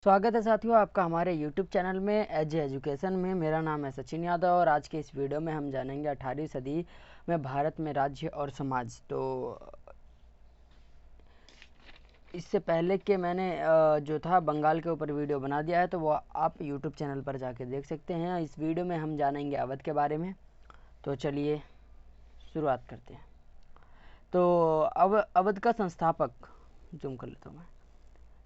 स्वागत है साथियों आपका हमारे YouTube चैनल में एज एजुकेशन में। मेरा नाम है सचिन यादव और आज के इस वीडियो में हम जानेंगे 18वीं सदी में भारत में राज्य और समाज। तो इससे पहले कि मैंने जो था बंगाल के ऊपर वीडियो बना दिया है, तो वो आप YouTube चैनल पर जाके देख सकते हैं। इस वीडियो में हम जानेंगे अवध के बारे में। तो चलिए शुरुआत करते हैं। तो अवध का संस्थापक, जूम कर लेता हूँ मैं।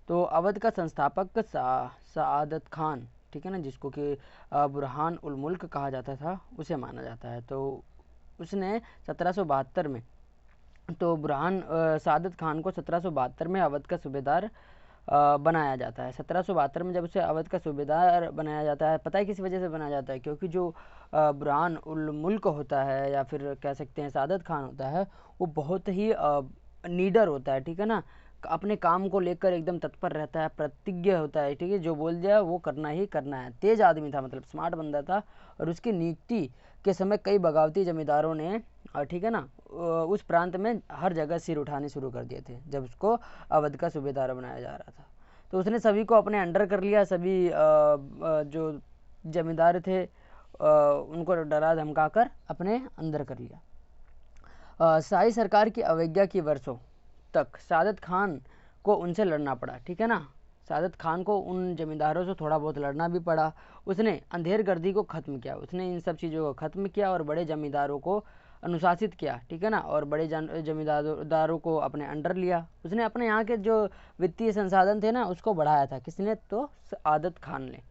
तो अवध का संस्थापक सआदत खान, ठीक है ना, जिसको कि बुरहान उल मुल्क कहा जाता था, उसे माना जाता है। तो उसने 1772 में, तो बुरहान सआदत खान को 1772 में अवध का सूबेदार बनाया जाता है। 1772 में जब उसे अवध का सूबेदार बनाया जाता है, पता है किस वजह से बनाया जाता है? क्योंकि जो बुरहान उल मुल्क होता है, या फिर कह सकते हैं सआदत खान होता है, वो बहुत ही नीडर होता है, ठीक है ना, अपने काम को लेकर एकदम तत्पर रहता है, प्रतिज्ञ होता है, ठीक है, जो बोल दिया वो करना ही करना है। तेज आदमी था, मतलब स्मार्ट बंदा था। और उसकी नियुक्ति के समय कई बगावती जमींदारों ने, ठीक है ना, उस प्रांत में हर जगह सिर उठाने शुरू कर दिए थे जब उसको अवध का सूबेदार बनाया जा रहा था। तो उसने सभी को अपने अंडर कर लिया। सभी जो जमींदार थे उनको डरा धमका कर अपने अंदर कर लिया। शाही सरकार की अवज्ञा की वर्षों तक सआदत खान को उनसे लड़ना पड़ा, ठीक है ना। सआदत खान को उन जमींदारों से थोड़ा बहुत लड़ना भी पड़ा। उसने अंधेरगर्दी को ख़त्म किया, उसने इन सब चीज़ों को ख़त्म किया और बड़े जमींदारों को अनुशासित किया, ठीक है ना, और बड़े जमींदारों को अपने अंडर लिया। उसने अपने यहाँ के जो वित्तीय संसाधन थे ना, उसको बढ़ाया था। किसने? तो सआदत खान ने।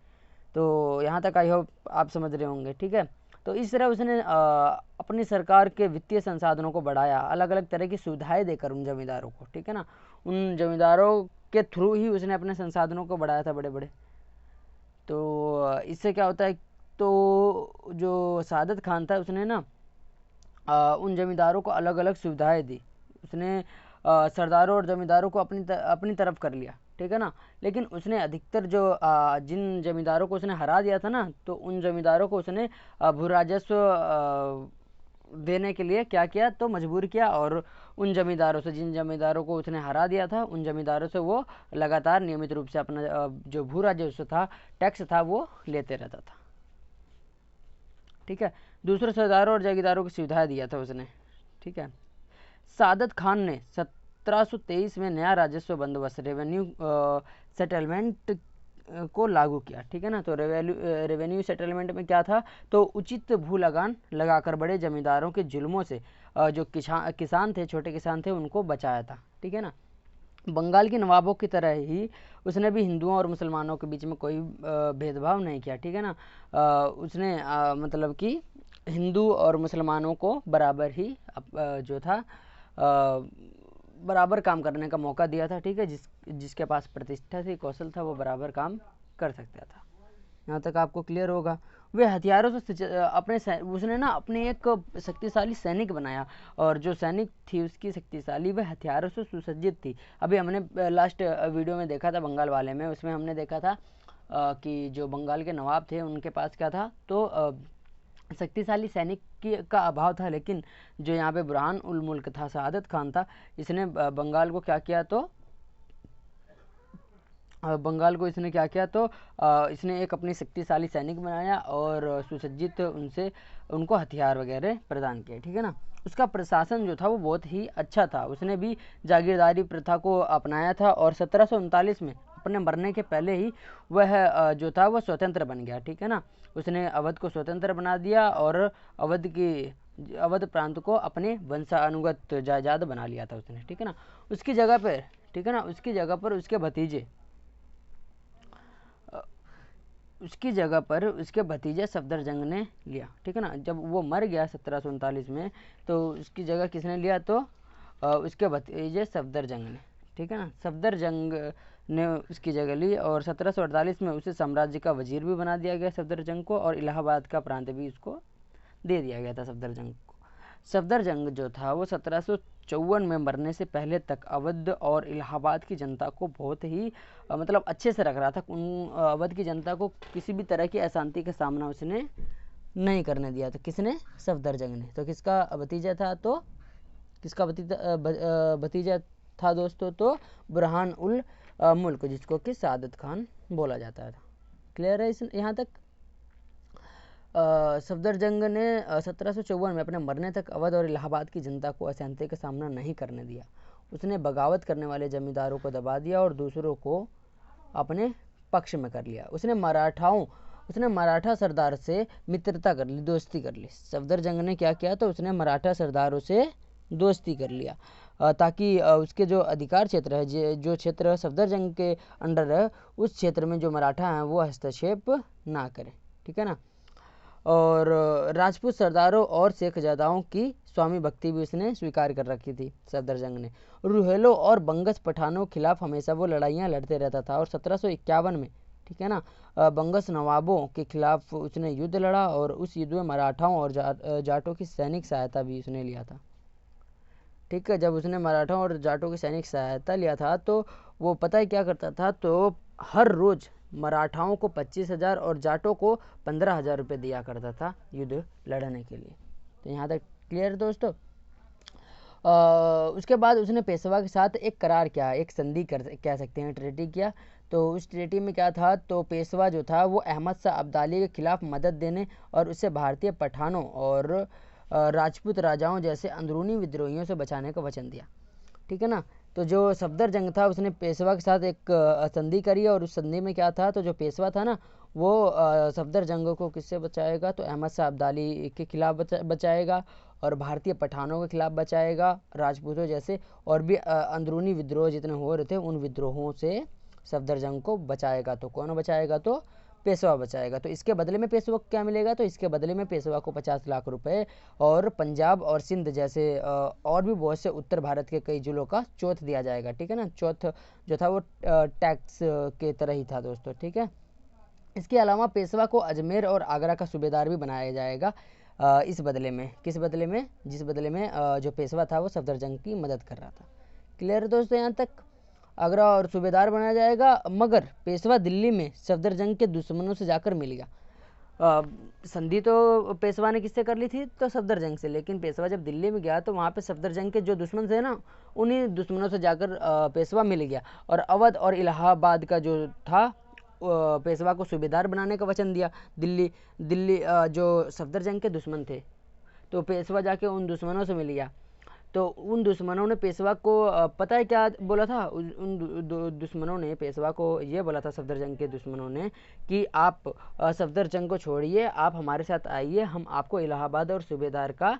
तो यहाँ तक आई होप आप समझ रहे होंगे, ठीक है। तो इस तरह उसने अपनी सरकार के वित्तीय संसाधनों को बढ़ाया, अलग अलग तरह की सुविधाएं देकर उन जमींदारों को, ठीक है ना। उन जमींदारों के थ्रू ही उसने अपने संसाधनों को बढ़ाया था, बड़े बड़े। तो इससे क्या होता है, तो जो सआदत खान था उसने ना उन जमींदारों को अलग अलग सुविधाएं दी। उसने सरदारों और जमींदारों को अपनी तरफ कर लिया, ठीक है ना। लेकिन उसने अधिकतर जो जिन जमींदारों को उसने हरा दिया था ना, तो उन जमींदारों को उसने भू राजस्व देने के लिए क्या किया, तो मजबूर किया। और उन जमींदारों से, जिन जमींदारों को उसने हरा दिया था, उन जमींदारों से वो लगातार नियमित रूप से अपना जो भू राजस्व था, टैक्स था, वो लेते रहता था, ठीक है। दूसरे सरदारों और जागीरदारों की सुविधाएं दिया था उसने, ठीक है। सआदत खान ने 1723 में नया राजस्व बंदोबस्त, रेवेन्यू सेटलमेंट को लागू किया, ठीक है ना। तो रेवेन्यू सेटलमेंट में क्या था, तो उचित भू लगान लगाकर बड़े जमींदारों के जुल्मों से जो किसान थे, छोटे किसान थे, उनको बचाया था, ठीक है ना। बंगाल के नवाबों की तरह ही उसने भी हिंदुओं और मुसलमानों के बीच में कोई भेदभाव नहीं किया, ठीक है ना। उसने मतलब कि हिंदू और मुसलमानों को बराबर ही जो था बराबर काम करने का मौका दिया था, ठीक है। जिसके पास प्रतिष्ठा थी, कौशल था, वो बराबर काम कर सकता था। यहाँ तक आपको क्लियर होगा। वे हथियारों से उसने ना अपने एक शक्तिशाली सैनिक बनाया, और जो सैनिक थी उसकी शक्तिशाली, वह हथियारों से सुसज्जित थी। अभी हमने लास्ट वीडियो में देखा था बंगाल वाले में, उसमें हमने देखा था कि जो बंगाल के नवाब थे उनके पास क्या था, तो शक्तिशाली सैनिक का अभाव था। लेकिन जो यहाँ पे बुरहान उल मुल्क था, सआदत खान था, इसने बंगाल को क्या किया, तो बंगाल को इसने क्या किया, तो इसने एक अपनी शक्तिशाली सैनिक बनाया और सुसज्जित उनको हथियार वगैरह प्रदान किए, ठीक है ना। उसका प्रशासन जो था वो बहुत ही अच्छा था। उसने भी जागीरदारी प्रथा को अपनाया था, और 1739 में अपने मरने के पहले ही वह जो था वो स्वतंत्र बन गया, ठीक है ना। उसने अवध को स्वतंत्र बना दिया और अवध प्रांत को अपने वंशानुगत जायदाद बना लिया था उसने, ठीक है ना। उसकी जगह पर, ठीक है ना, उसकी जगह पर उसके भतीजे सफदरजंग ने लिया, ठीक है ना। जब वो मर गया 1739 में, तो उसकी जगह किसने लिया, तो उसके भतीजे सफदरजंग ने, ठीक है ना। सफदरजंग ने उसकी जगह ली, और 1748 में उसे साम्राज्य का वजीर भी बना दिया गया सफदरजंग को, और इलाहाबाद का प्रांत भी उसको दे दिया गया था सफदरजंग को। सफदरजंग जो था वो 1754 में मरने से पहले तक अवध और इलाहाबाद की जनता को बहुत ही मतलब अच्छे से रख रहा था। उन अवध की जनता को किसी भी तरह की अशांति का सामना उसने नहीं करने दिया था। किसने? सफदरजंग ने। तो किसका भतीजा था, भतीजा था दोस्तों, तो बुरहान उल मुल्क, जिसको कि सादत खान बोला जाता था। क्लियर है इस यहाँ तक। सफदरजंग ने 1754 में अपने मरने तक अवध और इलाहाबाद की जनता को असहनता का सामना नहीं करने दिया। उसने बगावत करने वाले जमींदारों को दबा दिया और दूसरों को अपने पक्ष में कर लिया। उसने मराठा सरदार से मित्रता कर ली, दोस्ती कर ली। सफदरजंग ने क्या किया, तो उसने मराठा सरदारों से दोस्ती कर लिया ताकि उसके जो अधिकार क्षेत्र है, जो क्षेत्र सफदरजंग के अंडर है, उस क्षेत्र में जो मराठा हैं वो हस्तक्षेप ना करें। ठीक है ना। और राजपूत सरदारों और शेखजादाओं की स्वामी भक्ति भी उसने स्वीकार कर रखी थी सफदरजंग ने। रुहेलों और बंगस पठानों के खिलाफ हमेशा वो लड़ाइयाँ लड़ते रहता था और 1751 में, ठीक है ना, बंगस नवाबों के खिलाफ उसने युद्ध लड़ा और उस युद्ध में मराठाओं और जाटों की सैनिक सहायता भी उसने लिया था। ठीक है। जब उसने मराठाओं और जाटों की सैनिक सहायता लिया था तो वो पता है क्या करता था, तो हर रोज मराठाओं को 25,000 और जाटों को 15,000 रुपये दिया करता था युद्ध लड़ने के लिए। तो यहाँ तक क्लियर दोस्तों। उसके बाद उसने पेशवा के साथ एक करार किया, एक संधि कह सकते हैं, ट्रीटी किया। तो उस ट्रीटी में क्या था, तो पेशवा जो था वो अहमद शाह अब्दाली के खिलाफ मदद देने और उससे भारतीय पठानों और राजपूत राजाओं जैसे अंदरूनी विद्रोहियों से बचाने का वचन दिया। ठीक है ना। तो जो सफदरजंग था उसने पेशवा के साथ एक संधि करी और उस संधि में क्या था, तो जो पेशवा था ना वो सफदरजंग को किससे बचाएगा, तो अहमद शाह अब्दाली के खिलाफ बचाएगा और भारतीय पठानों के खिलाफ बचाएगा, राजपूतों जैसे और भी अंदरूनी विद्रोह जितने हो रहे थे उन विद्रोहों से सफदरजंग को बचाएगा। तो कौन बचाएगा, तो पेशवा बचाएगा। तो इसके बदले में पेशवा को क्या मिलेगा, तो इसके बदले में पेशवा को 50 लाख रुपए और पंजाब और सिंध जैसे और भी बहुत से उत्तर भारत के कई जिलों का चौथ दिया जाएगा। ठीक है ना। चौथ जो था वो टैक्स के तरह ही था दोस्तों। ठीक है। इसके अलावा पेशवा को अजमेर और आगरा का सूबेदार भी बनाया जाएगा इस बदले में। किस बदले में, जिस बदले में जो पेशवा था वो सफदरजंग की मदद कर रहा था। क्लियर है दोस्तों यहाँ तक। आगरा और सूबेदार बनाया जाएगा, मगर पेशवा दिल्ली में सफदरजंग के दुश्मनों से जाकर मिल गया। संधि तो पेशवा ने किससे कर ली थी, तो सफदरजंग से, लेकिन पेशवा जब दिल्ली में गया तो वहाँ पे सफदरजंग के जो दुश्मन थे ना, उन्हीं दुश्मनों से जाकर पेशवा मिल गया और अवध और इलाहाबाद का जो था पेशवा को सूबेदार बनाने का वचन दिया। दिल्ली जो सफदरजंग के दुश्मन थे, तो पेशवा जाके उन दुश्मनों से मिल गया। तो उन दुश्मनों ने पेशवा को पता है क्या बोला था, उन दुश्मनों ने पेशवा को ये बोला था, सफदरजंग के दुश्मनों ने, कि आप सफदरजंग को छोड़िए, आप हमारे साथ आइए, हम आपको इलाहाबाद और सूबेदार का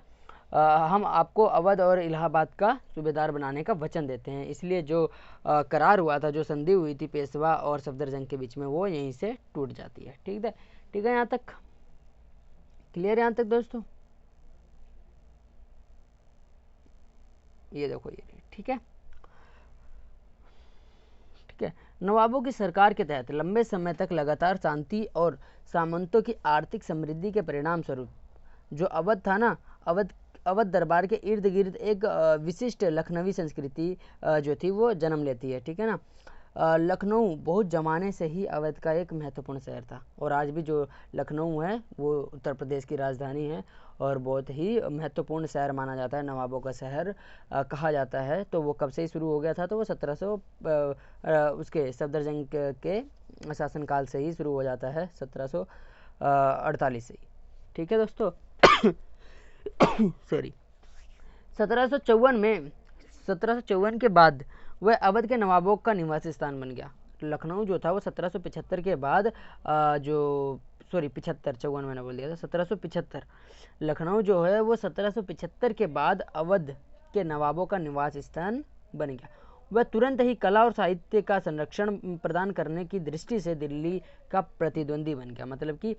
हम आपको अवध और इलाहाबाद का सूबेदार बनाने का वचन देते हैं। इसलिए जो करार हुआ था, जो संधि हुई थी पेशवा और सफदरजंग के बीच में, वो यहीं से टूट जाती है। ठीक है। ठीक है, यहाँ तक क्लियर है यहाँ तक दोस्तों। ये देखो ये, ठीक है। ठीक है। नवाबों की सरकार के तहत लंबे समय तक लगातार शांति और सामंतों की आर्थिक समृद्धि के परिणाम स्वरूप जो अवध था ना, अवध दरबार के इर्द गिर्द एक विशिष्ट लखनवी संस्कृति जो थी वो जन्म लेती है। ठीक है ना। लखनऊ बहुत ज़माने से ही अवध का एक महत्वपूर्ण शहर था और आज भी जो लखनऊ है वो उत्तर प्रदेश की राजधानी है और बहुत ही महत्वपूर्ण शहर माना जाता है, नवाबों का शहर कहा जाता है। तो वो कब से ही शुरू हो गया था, तो वो 1700 उसके सफदरजंग के शासनकाल से ही शुरू हो जाता है, 1748 से ही। ठीक है दोस्तों। सॉरी। 1754 के बाद वह अवध के नवाबों का निवासी स्थान बन गया। लखनऊ जो था वो 1775 के बाद जो सॉरी 75, 54 मैंने बोल दिया था, 1775। लखनऊ जो है वो 1775 के बाद अवध के नवाबों का निवास स्थान बन गया। वह तुरंत ही कला और साहित्य का संरक्षण प्रदान करने की दृष्टि से दिल्ली का प्रतिद्वंदी बन गया। मतलब कि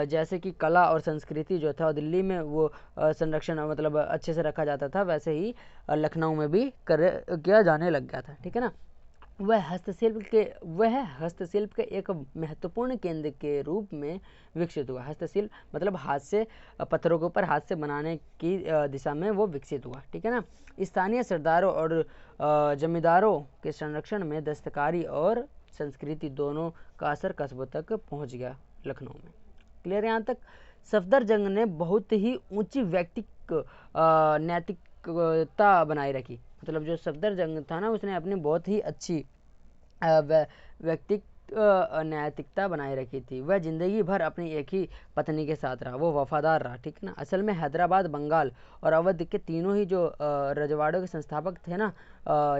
जैसे कि कला और संस्कृति जो था दिल्ली में वो संरक्षण मतलब अच्छे से रखा जाता था, वैसे ही लखनऊ में भी किया जाने लग गया था। ठीक है ना। वह हस्तशिल्प के एक महत्वपूर्ण केंद्र के रूप में विकसित हुआ। हस्तशिल्प मतलब हाथ से पत्थरों के ऊपर हाथ से बनाने की दिशा में वो विकसित हुआ। ठीक है ना। स्थानीय सरदारों और जमींदारों के संरक्षण में दस्तकारी और संस्कृति दोनों का असर कस्बों तक पहुंच गया लखनऊ में। क्लियर यहाँ तक। सफदरजंग ने बहुत ही ऊंची व्यक्तिक नैतिकता बनाए रखी। मतलब जो सफदरजंग था ना, उसने अपनी बहुत ही अच्छी व्यक्तिगत नैतिकता बनाए रखी थी। वह जिंदगी भर अपनी एक ही पत्नी के साथ रहा, वो वफादार रहा, ठीक है ना। असल में हैदराबाद, बंगाल और अवध के तीनों ही जो रजवाड़ों के संस्थापक थे ना,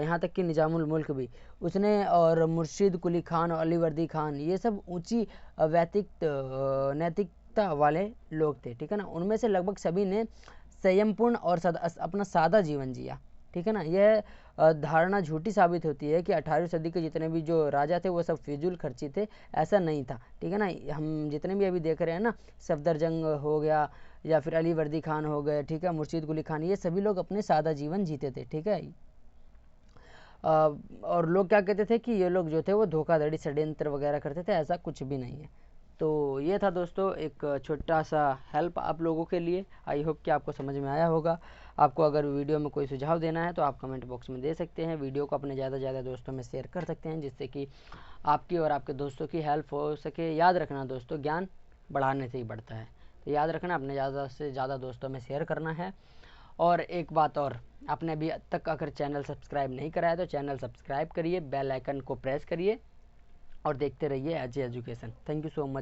यहाँ तक कि निजामुल मुल्क भी उसने, और मुर्शिद कुली खान और अलीवर्दी खान, ये सब ऊंची नैतिकता वाले लोग थे, ठीक है ना। उनमें से लगभग सभी ने संयमपूर्ण और अपना सादा जीवन जिया, ठीक है ना। यह धारणा झूठी साबित होती है कि 18वीं सदी के जितने भी जो राजा थे वो सब फिजूल खर्ची थे, ऐसा नहीं था, ठीक है ना। हम जितने भी अभी देख रहे हैं ना, सफदरजंग हो गया या फिर अली वर्दी खान हो गए, ठीक है, मुर्शीद कुली खान, ये सभी लोग अपने सादा जीवन जीते थे, ठीक है। और लोग क्या कहते थे कि ये लोग जो थे वो धोखाधड़ी षड्यंत्र वगैरह करते थे, ऐसा कुछ भी नहीं है। तो ये था दोस्तों एक छोटा सा हेल्प आप लोगों के लिए। आई होप कि आपको समझ में आया होगा। आपको अगर वीडियो में कोई सुझाव देना है तो आप कमेंट बॉक्स में दे सकते हैं। वीडियो को अपने ज़्यादा से ज़्यादा दोस्तों में शेयर कर सकते हैं, जिससे कि आपकी और आपके दोस्तों की हेल्प हो सके। याद रखना दोस्तों, ज्ञान बढ़ाने से ही बढ़ता है, तो याद रखना अपने ज़्यादा से ज़्यादा दोस्तों में शेयर करना है। और एक बात और, आपने अभी तक अगर चैनल सब्सक्राइब नहीं करा है तो चैनल सब्सक्राइब करिए, बेल आइकन को प्रेस करिए और देखते रहिए Edge Education. Thank you so much.